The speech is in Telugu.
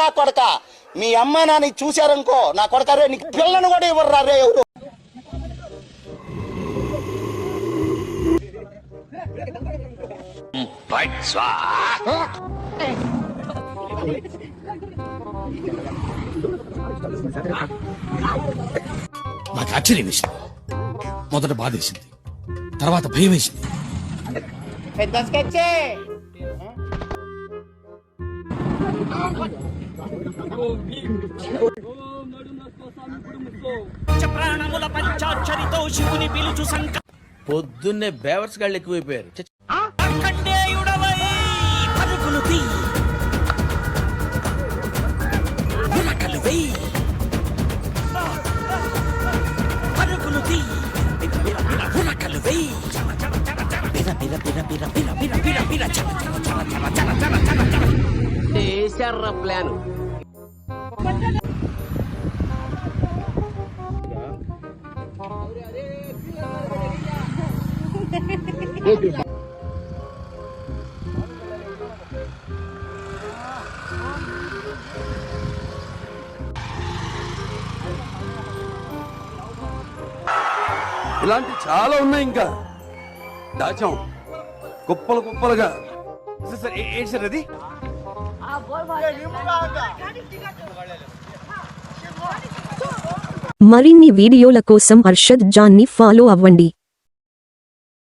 నా కొడక మీ అమ్మ నాన్న చూశారనుకో నా కొడక రే నీకు పిల్లను కూడా ఇవ్వరు రే ఎవరు. నాకు ఆశ్చర్యం వేసింది. మొదట బాధేసింది, తర్వాత భయం వేసింది. పొద్దున్నే బేవర్స్ గాళ్ళు ఎక్కువైపోయారు. ప్లాన్ ఇలాంటి చాలా ఉన్నాయి. ఇంకా దాచాం కుప్పలు కుప్పలుగా. సార్ అది మరిన్ని వీడియోల కోసం అర్షద్ జాన్ ని ఫాలో అవ్వండి.